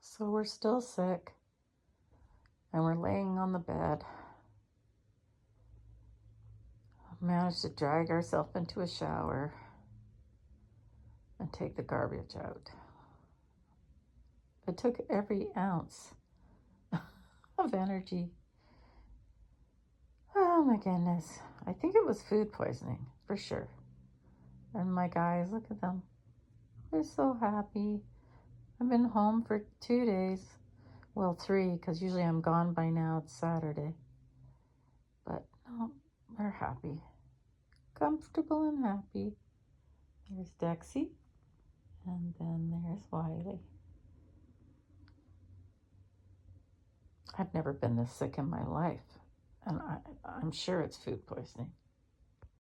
So we're still sick and we're laying on the bed. Managed to drag ourselves into a shower and take the garbage out. It took every ounce of energy. Oh my goodness. I think it was food poisoning for sure. And my guys, look at them. They're so happy. I've been home for 2 days. Well, 3, because usually I'm gone by now. It's Saturday. But no, they're happy. Comfortable and happy. There's Dexy. And then there's Wiley. I've never been this sick in my life. And I'm sure it's food poisoning.